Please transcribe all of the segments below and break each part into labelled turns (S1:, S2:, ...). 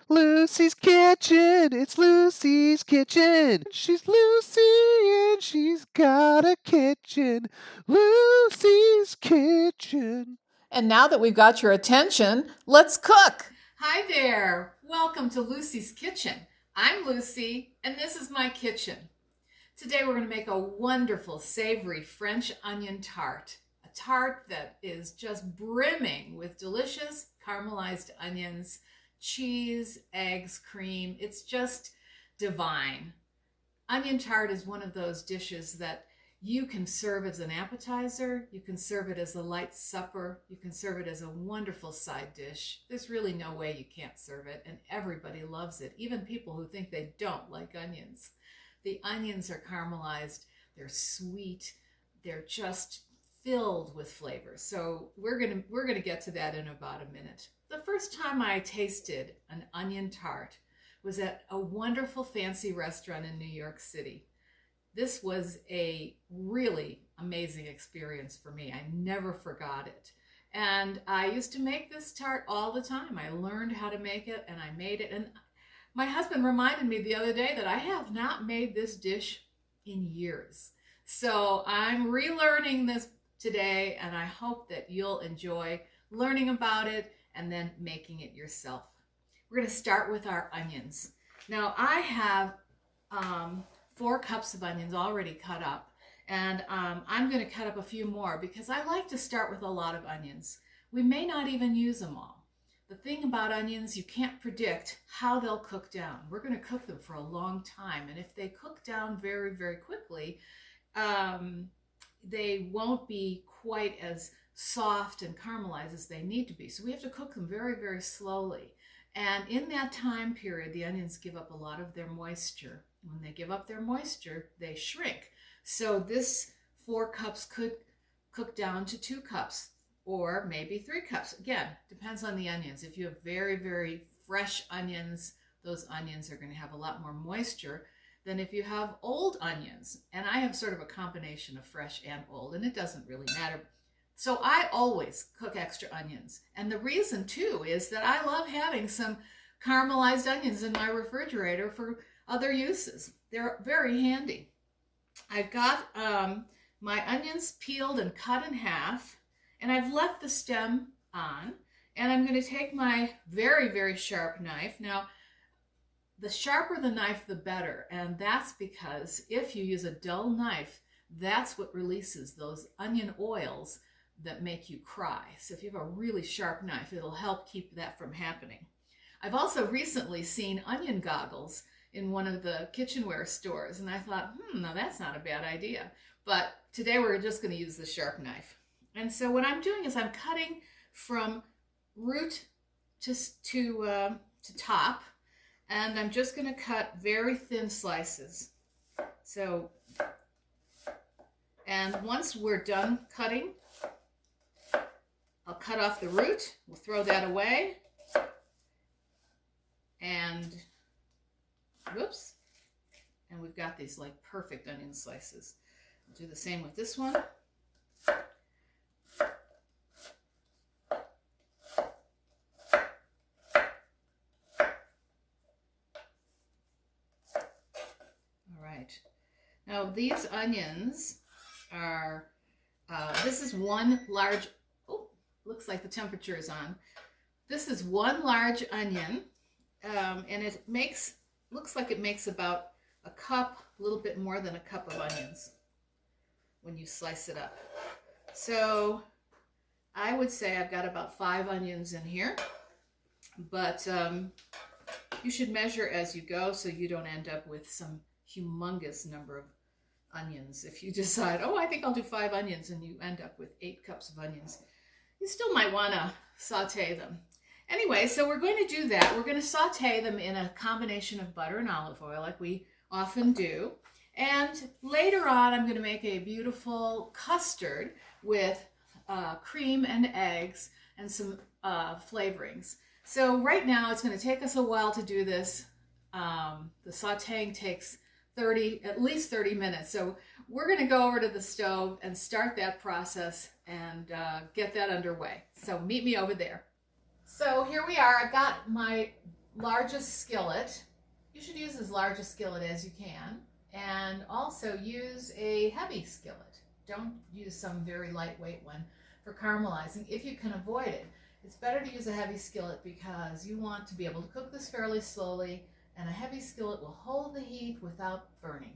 S1: Lucy's Kitchen, it's Lucy's Kitchen. She's Lucy and she's got a kitchen. Lucy's Kitchen.
S2: And now that we've got your attention, let's cook. Hi there. Welcome to Lucy's Kitchen. I'm Lucy, and this is my kitchen. Today we're going to make a wonderful savory French onion tart. A tart that is just brimming with delicious caramelized onions, cheese, eggs, cream. It's just divine. Onion tart is one of those dishes that you can serve as an appetizer, you can serve it as a light supper, you can serve it as a wonderful side dish. There's really no way you can't serve it, and everybody loves it, even people who think they don't like onions. The onions are caramelized, they're sweet, they're just filled with flavor. So we're gonna get to that in about a minute. The first time I tasted an onion tart was at a wonderful fancy restaurant in New York City. This was a really amazing experience for me. I never forgot it. And I used to make this tart all the time. I learned how to make it and I made it. And my husband reminded me the other day that I have not made this dish in years. So I'm relearning this today, and I hope that you'll enjoy learning about it and then making it yourself. We're going to start with our onions. Now I have 4 cups of onions already cut up, and I'm going to cut up a few more because I like to start with a lot of onions. We may not even use them all. The thing about onions, you can't predict how they'll cook down. We're going to cook them for a long time, and if they cook down very, very quickly, they won't be quite as soft and caramelized as they need to be. So we have to cook them very, very slowly. And in that time period, the onions give up a lot of their moisture. When they give up their moisture, they shrink. So this 4 cups could cook down to 2 cups or maybe 3 cups. Again, depends on the onions. If you have very, very fresh onions, those onions are going to have a lot more moisture than if you have old onions. And I have sort of a combination of fresh and old, and it doesn't really matter. So I always cook extra onions. And the reason too is that I love having some caramelized onions in my refrigerator for other uses. They're very handy. I've got my onions peeled and cut in half, and I've left the stem on. And I'm going to take my very, very sharp knife. Now, the sharper the knife, the better. And that's because if you use a dull knife, that's what releases those onion oils that make you cry. So if you have a really sharp knife, it'll help keep that from happening. I've also recently seen onion goggles in one of the kitchenware stores, and I thought, now that's not a bad idea. But today we're just going to use the sharp knife. And so what I'm doing is I'm cutting from root to top, and I'm just going to cut very thin slices. So, and once we're done cutting, I'll cut off the root. We'll throw that away. And, whoops. And we've got these like perfect onion slices. I'll do the same with this one. All right. Now these onions are, this is one large, looks like the temperature is on. This is one large onion, and it looks like it makes about a cup, a little bit more than a cup of onions when you slice it up. So I would say I've got about 5 onions in here, but you should measure as you go so you don't end up with some humongous number of onions. If you decide, oh, I think I'll do 5 onions, and you end up with 8 cups of onions, you still might want to saute them. Anyway, so we're going to do that. We're going to saute them in a combination of butter and olive oil like we often do. And later on, I'm going to make a beautiful custard with cream and eggs and some flavorings. So right now, it's going to take us a while to do this. The sauteing takes at least 30 minutes. So we're going to go over to the stove and start that process and get that underway. So meet me over there. So here we are. I've got my largest skillet. You should use as large a skillet as you can, and also use a heavy skillet. Don't use some very lightweight one for caramelizing if you can avoid it. It's better to use a heavy skillet because you want to be able to cook this fairly slowly, and a heavy skillet will hold the heat without burning.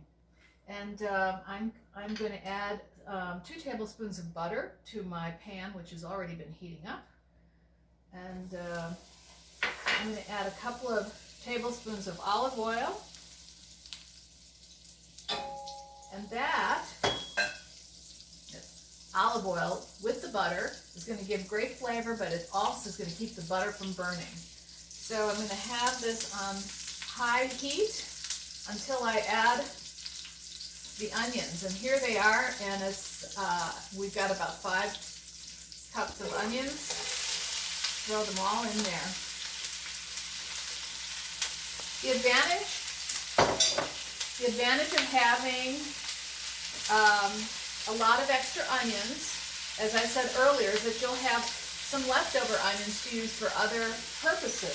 S2: And I'm going to add 2 tablespoons of butter to my pan, which has already been heating up. And I'm going to add a couple of tablespoons of olive oil. And that olive oil with the butter is going to give great flavor, but it also is going to keep the butter from burning. So I'm going to have this on high heat until I add the onions. And here they are, and we've got about 5 cups of onions. Throw them all in there. The advantage of having a lot of extra onions, as I said earlier, is that you'll have some leftover onions to use for other purposes.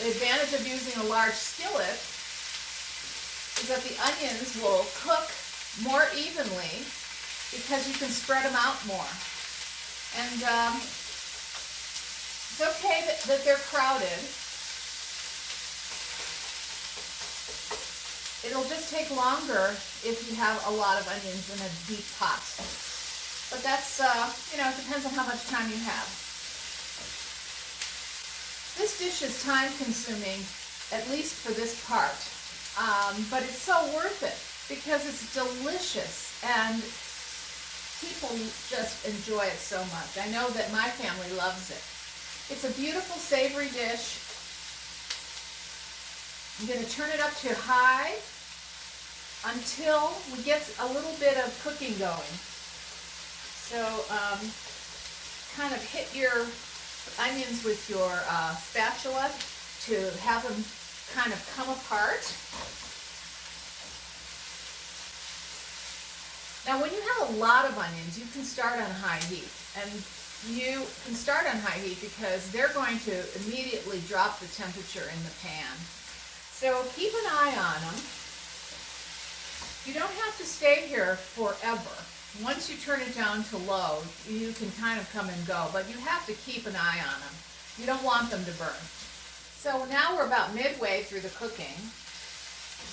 S2: The advantage of using a large skillet is that the onions will cook more evenly because you can spread them out more. And it's okay that they're crowded. It'll just take longer if you have a lot of onions in a deep pot. But that's, it depends on how much time you have. This dish is time consuming, at least for this part. But it's so worth it because it's delicious and people just enjoy it so much. I know that my family loves it. It's a beautiful savory dish. I'm going to turn it up to high until we get a little bit of cooking going. So kind of hit your onions with your spatula to have them kind of come apart. Now when you have a lot of onions, you can start on high heat. And you can start on high heat because they're going to immediately drop the temperature in the pan. So keep an eye on them. You don't have to stay here forever. Once you turn it down to low, you can kind of come and go, but you have to keep an eye on them. You don't want them to burn. So now we're about midway through the cooking.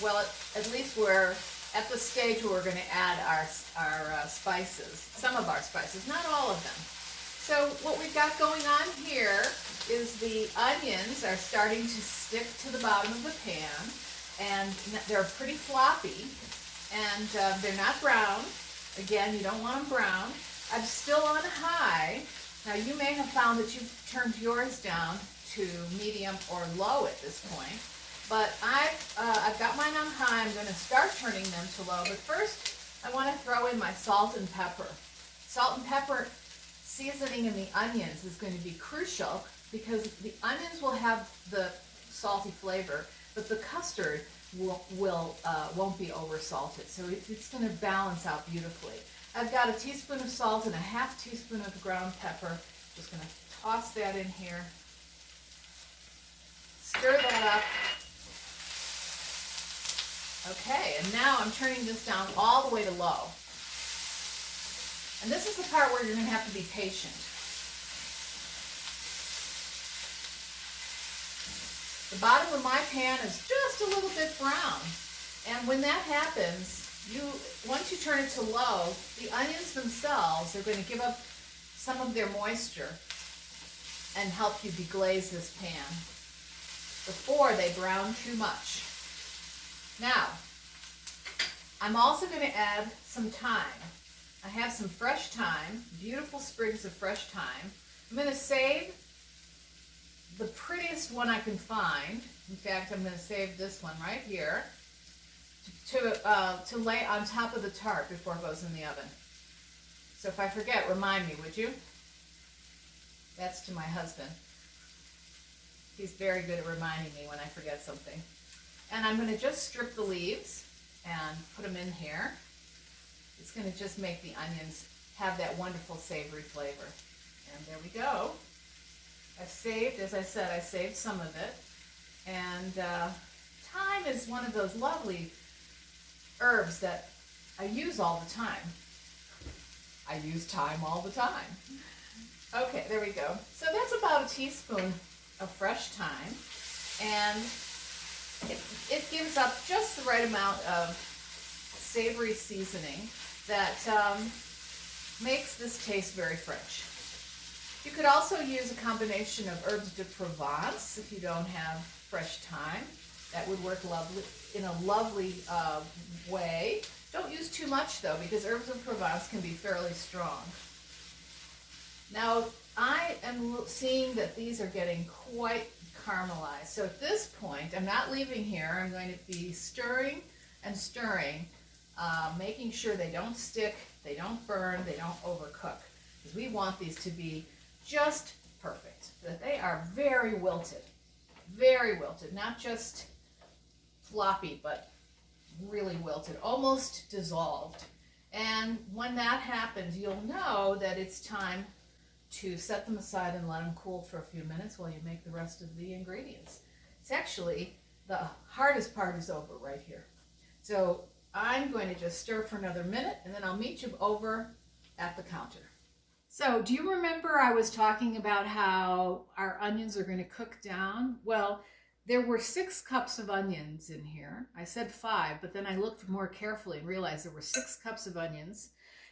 S2: Well, at least we're at the stage where we're going to add our spices, some of our spices, not all of them. So what we've got going on here is the onions are starting to stick to the bottom of the pan, and they're pretty floppy, and they're not brown. Again, you don't want them brown. I'm still on high. Now you may have found that you've turned yours down to medium or low at this point, but I've got mine on high. I'm going to start turning them to low, but first I want to throw in my salt and pepper. Salt and pepper seasoning in the onions is going to be crucial because the onions will have the salty flavor, but the custard won't be over salted, so it's going to balance out beautifully. I've got a teaspoon of salt and a half teaspoon of ground pepper. Just going to toss that in here. Stir that up. Okay, and now I'm turning this down all the way to low. And this is the part where you're going to have to be patient. The bottom of my pan is just a little bit brown. And when that happens, once you turn it to low, the onions themselves are going to give up some of their moisture and help you deglaze this pan before they brown too much. Now, I'm also going to add some thyme. I have some fresh thyme, beautiful sprigs of fresh thyme. I'm going to save the prettiest one I can find. In fact, I'm going to save this one right here to lay on top of the tart before it goes in the oven. So if I forget, remind me, would you? That's to my husband. He's very good at reminding me when I forget something. And I'm going to just strip the leaves and put them in here. It's going to just make the onions have that wonderful savory flavor. And there we go. I've saved, as I said, I saved some of it. And thyme is one of those lovely herbs that I use all the time. I use thyme all the time. Okay, there we go. So that's about a teaspoon of fresh thyme, and it gives up just the right amount of savory seasoning that makes this taste very French. You could also use a combination of herbes de Provence if you don't have fresh thyme. That would work lovely in a lovely way. Don't use too much though, because herbes de Provence can be fairly strong. Now I am seeing that these are getting quite caramelized. So at this point, I'm not leaving here. I'm going to be stirring and stirring, making sure they don't stick, they don't burn, they don't overcook. Because we want these to be just perfect, that they are very wilted, not just floppy, but really wilted, almost dissolved. And when that happens, you'll know that it's time to set them aside and let them cool for a few minutes while you make the rest of the ingredients. It's actually, the hardest part is over right here. So I'm going to just stir for another minute, and then I'll meet you over at the counter. So do you remember I was talking about how our onions are going to cook down? Well, there were 6 cups of onions in here. I said 5, but then I looked more carefully and realized there were 6 cups of onions,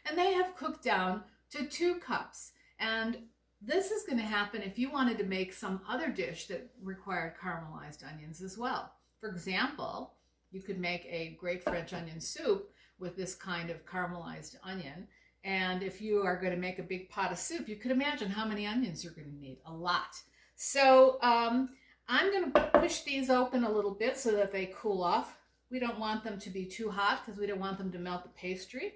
S2: and they have cooked down to 2 cups. And this is going to happen if you wanted to make some other dish that required caramelized onions as well. For example, you could make a great French onion soup with this kind of caramelized onion. And if you are going to make a big pot of soup, you could imagine how many onions you're going to need. A lot. So I'm going to push these open a little bit so that they cool off. We don't want them to be too hot because we don't want them to melt the pastry.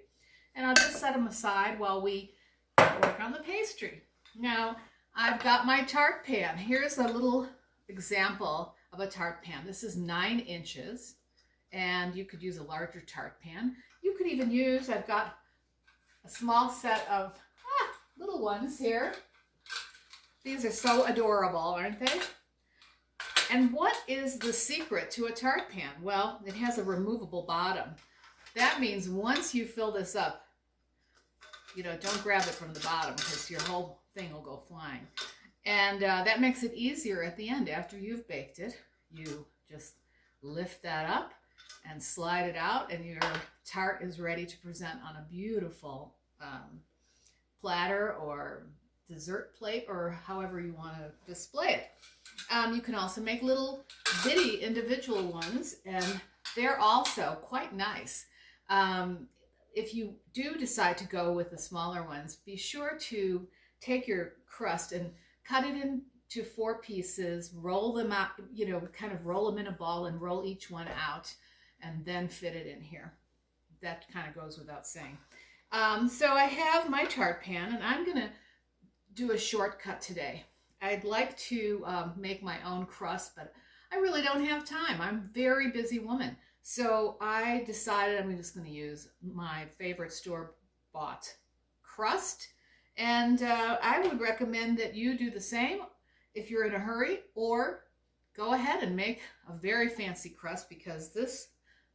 S2: And I'll just set them aside while we work on the pastry. Now, I've got my tart pan. Here's a little example of a tart pan. This is 9 inches, and you could use a larger tart pan. You could even use, I've got a small set of little ones here. These are so adorable, aren't they? And what is the secret to a tart pan? Well, it has a removable bottom. That means once you fill this up, don't grab it from the bottom because your whole thing will go flying. And that makes it easier at the end. After you've baked it, you just lift that up and slide it out, and your tart is ready to present on a beautiful platter or dessert plate, or however you want to display it. You can also make little bitty individual ones, and they're also quite nice. If you do decide to go with the smaller ones, be sure to take your crust and cut it into 4 pieces, roll them out, kind of roll them in a ball and roll each one out, and then fit it in here. That kind of goes without saying. So I have my tart pan, and I'm going to do a shortcut today. I'd like to make my own crust, but I really don't have time. I'm a very busy woman. So I decided I'm just going to use my favorite store-bought crust. And I would recommend that you do the same if you're in a hurry, or go ahead and make a very fancy crust, because this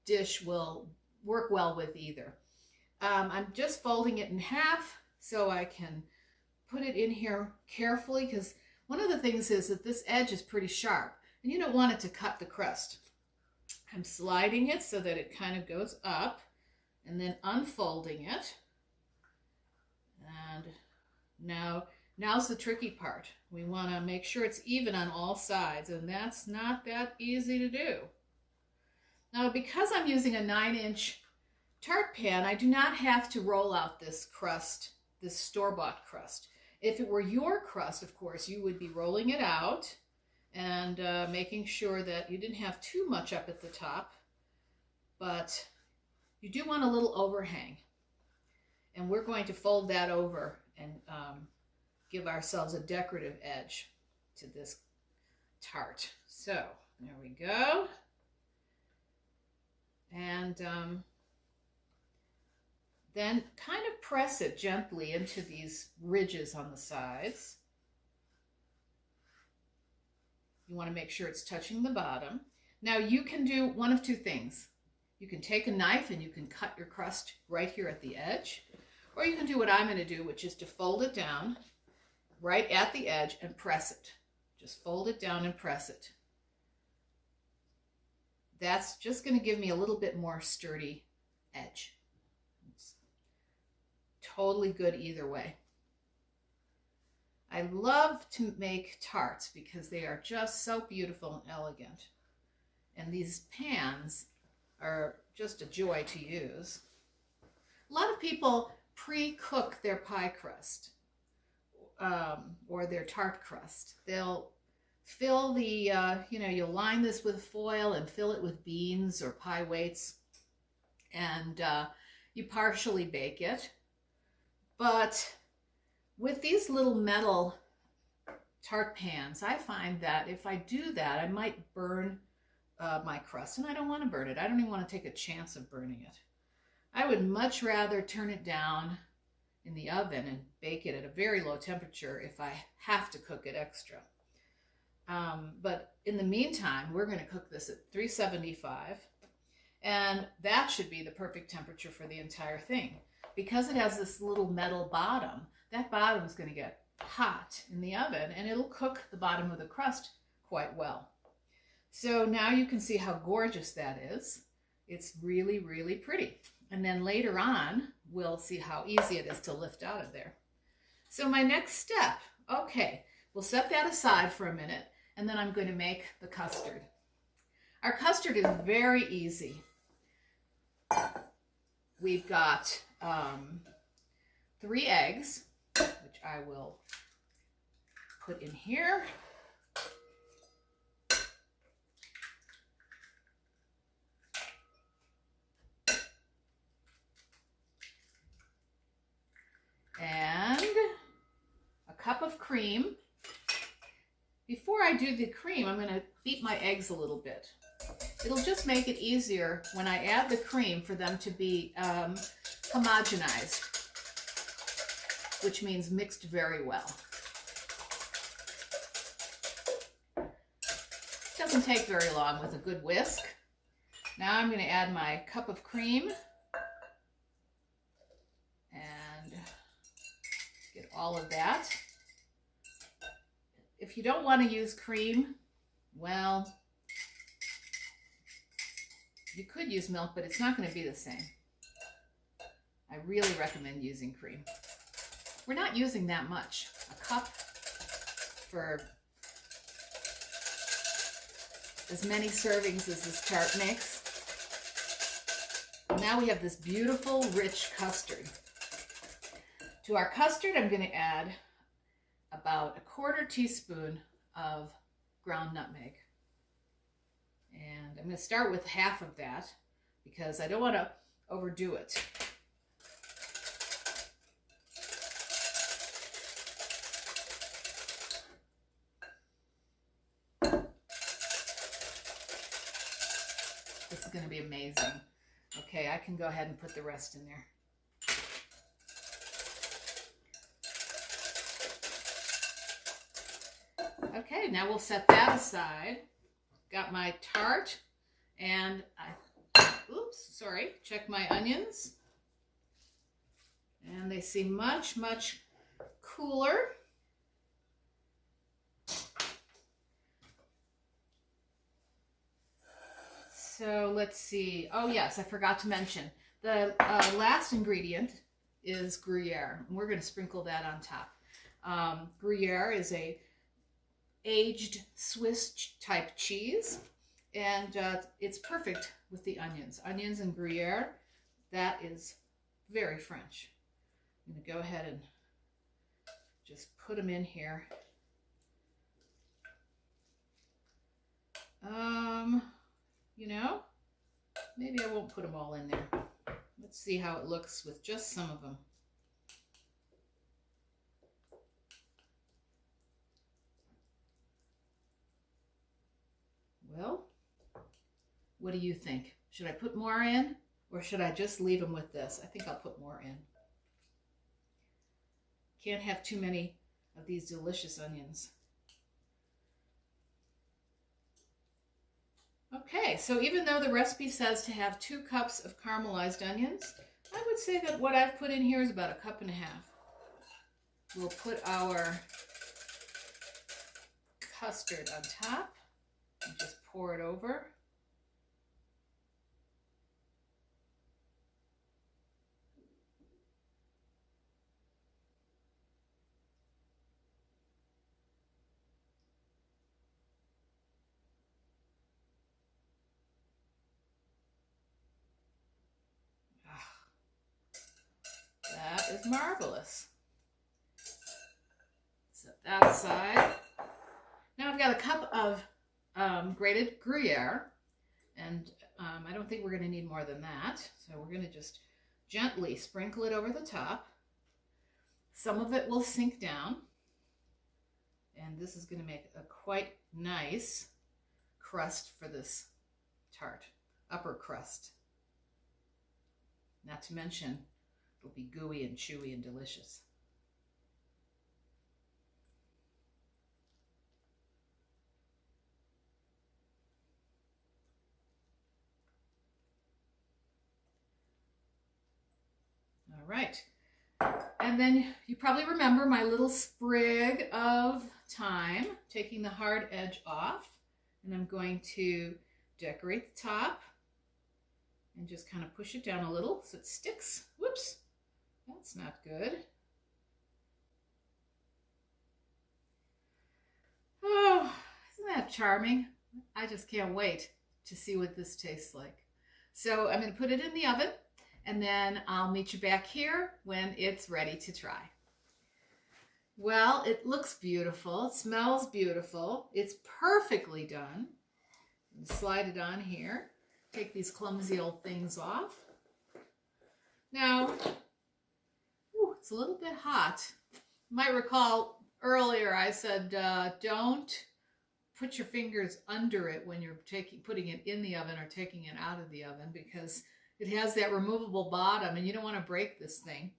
S2: dish will work well with either. I'm just folding it in half so I can put it in here carefully, because one of the things is that this edge is pretty sharp and you don't want it to cut the crust. I'm sliding it so that it kind of goes up, and then unfolding it. And now's the tricky part. We want to make sure it's even on all sides, and that's not that easy to do. Now, because I'm using a 9-inch tart pan, I do not have to roll out this crust, this store-bought crust. If it were your crust, of course, you would be rolling it out and making sure that you didn't have too much up at the top, but you do want a little overhang. And we're going to fold that over and give ourselves a decorative edge to this tart. So there we go. And then kind of press it gently into these ridges on the sides. You want to make sure it's touching the bottom. Now you can do one of two things. You can take a knife and you can cut your crust right here at the edge. Or you can do what I'm going to do, which is to fold it down right at the edge and press it. Just fold it down and press it. That's just going to give me a little bit more sturdy edge. It's totally good either way. I love to make tarts because they are just so beautiful and elegant. And these pans are just a joy to use. A lot of people pre-cook their pie crust or their tart crust. They'll fill the, you'll line this with foil and fill it with beans or pie weights, and you partially bake it. But with these little metal tart pans, I find that if I do that, I might burn my crust, and I don't want to burn it. I don't even want to take a chance of burning it. I would much rather turn it down in the oven and bake it at a very low temperature if I have to cook it extra. But in the meantime, we're going to cook this at 375, and that should be the perfect temperature for the entire thing. Because it has this little metal bottom, that bottom is going to get hot in the oven, and it'll cook the bottom of the crust quite well. So now you can see how gorgeous that is. It's really, really pretty. And then later on, we'll see how easy it is to lift out of there. So my next step, okay, we'll set that aside for a minute, and then I'm going to make the custard. Our custard is very easy. We've got 3 eggs, which I will put in here. And a cup of cream. Before I do the cream, I'm going to beat my eggs a little bit. It'll just make it easier when I add the cream for them to be homogenized, which means mixed very well. Doesn't take very long with a good whisk. Now I'm going to add my cup of cream and get all of that. If you don't want to use cream, well, you could use milk, but it's not going to be the same. I really recommend using cream. We're not using that much. A cup for as many servings as this tart makes. Now we have this beautiful, rich custard. To our custard, I'm going to add about a 1/4 teaspoon of ground nutmeg. And I'm going to start with half of that because I don't want to overdo it. This is going to be amazing. Okay, I can go ahead and put the rest in there. Okay, now we'll set that aside. Got my tart, and check my onions. And they seem much, much cooler. So let's see. Oh yes, I forgot to mention. The last ingredient is Gruyere. And we're going to sprinkle that on top. Gruyere is a aged Swiss type cheese, and it's perfect with the onions. Onions and Gruyere, that is very French. I'm going to go ahead and just put them in here. Maybe I won't put them all in there. Let's see how it looks with just some of them. Well, what do you think? Should I put more in, or should I just leave them with this? I think I'll put more in. Can't have too many of these delicious onions. Okay, so even though the recipe says to have 2 cups of caramelized onions, I would say that what I've put in here is about 1.5 cups. We'll put our custard on top and just pour it over. That is marvelous. Set that aside. Now I've got a cup of grated Gruyere, and I don't think we're going to need more than that. So we're going to just gently sprinkle it over the top. Some of it will sink down, and this is going to make a quite nice crust for this tart, upper crust. Not to mention, it'll be gooey and chewy and delicious. All right. And then you probably remember my little sprig of thyme, taking the hard edge off. And I'm going to decorate the top and just kind of push it down a little so it sticks. Whoops, that's not good. Oh, isn't that charming? I just can't wait to see what this tastes like. So I'm going to put it in the oven, and then I'll meet you back here when it's ready to try. Well, it looks beautiful. It smells beautiful. It's perfectly done. Slide it on here. Take these clumsy old things off. Now, it's a little bit hot. You might recall earlier I said don't put your fingers under it when you're putting it in the oven or taking it out of the oven, because it has that removable bottom and you don't want to break this thing.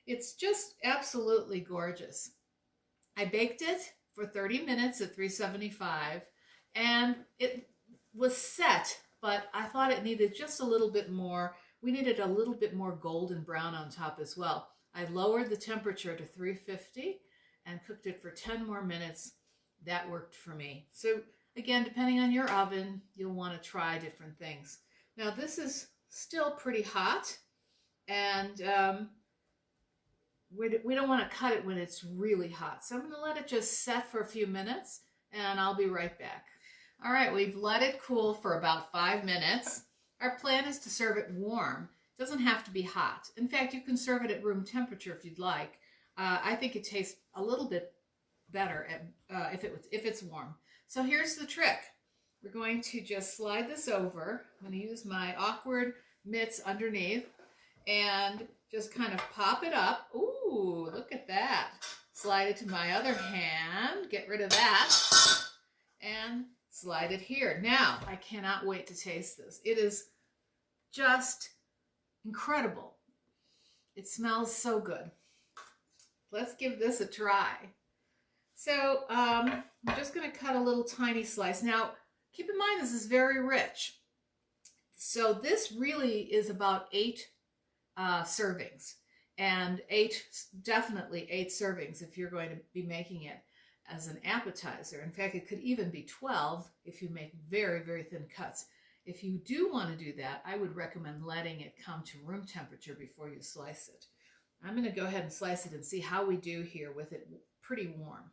S2: It's just absolutely gorgeous. I baked it for 30 minutes at 375, and it was set, but I thought it needed just a little bit more. We needed a little bit more golden brown on top as well. I lowered the temperature to 350 and cooked it for 10 more minutes. That worked for me. So again, depending on your oven, you'll want to try different things. Now this is still pretty hot, and we don't want to cut it when it's really hot. So I'm going to let it just set for a few minutes, and I'll be right back. All right, we've let it cool for about 5 minutes. Our plan is to serve it warm. It doesn't have to be hot. In fact, you can serve it at room temperature if you'd like. I think it tastes a little bit better if it's warm. So here's the trick. We're going to just slide this over. I'm going to use my awkward mitts underneath and just kind of pop it up. Ooh, look at that. Slide it to my other hand. Get rid of that. And slide it here. Now, I cannot wait to taste this. It is just incredible. It smells so good. Let's give this a try. So I'm just going to cut a little tiny slice. Now, keep in mind this is very rich. So this really is about 8 servings, and definitely 8 servings if you're going to be making it as an appetizer. In fact, it could even be 12 if you make very, very thin cuts. If you do want to do that, I would recommend letting it come to room temperature before you slice it. I'm going to go ahead and slice it and see how we do here with it pretty warm.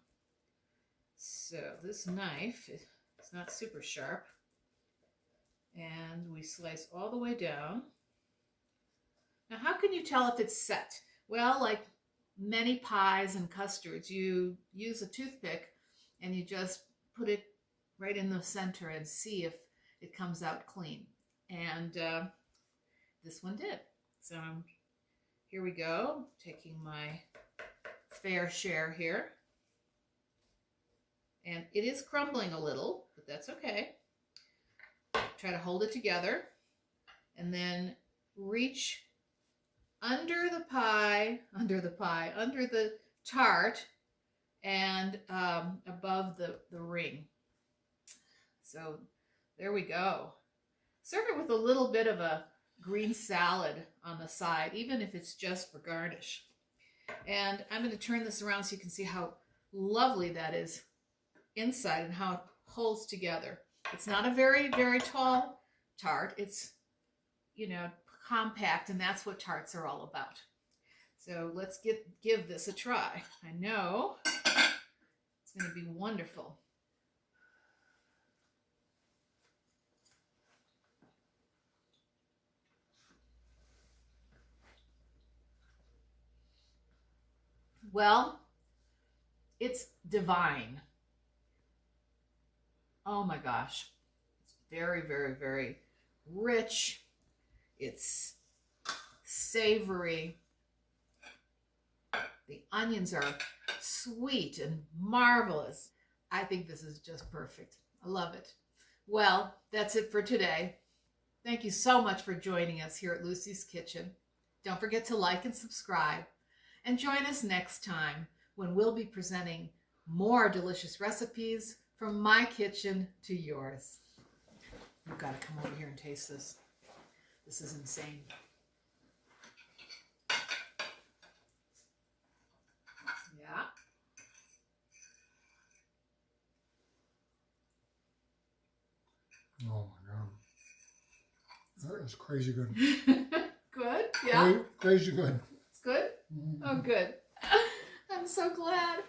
S2: So this knife is not super sharp, and we slice all the way down. Now, how can you tell if it's set? Well, like many pies and custards, you use a toothpick and you just put it right in the center and see if it comes out clean. And this one did. So here we go, taking my fair share here. And it is crumbling a little, but that's okay. Try to hold it together and then reach under the tart and above the ring. So There we go. Serve it with a little bit of a green salad on the side, even if it's just for garnish. And I'm going to turn this around so you can see how lovely that is inside and how it holds together. It's not a very, very tall tart. It's, you know, compact, and that's what tarts are all about. So let's give this a try. I know it's going to be wonderful. Well, it's divine. Oh my gosh. It's very, very, very rich. It's savory. The onions are sweet and marvelous. I think this is just perfect. I love it. Well, that's it for today. Thank you so much for joining us here at Lucy's Kitchen. Don't forget to like and subscribe. And join us next time when we'll be presenting more delicious recipes from my kitchen to yours. You've got to come over here and taste this. This is insane. Yeah.
S3: Oh my God. That is crazy good.
S2: Good? Yeah?
S3: Crazy good.
S2: It's good? Oh, good. I'm so glad.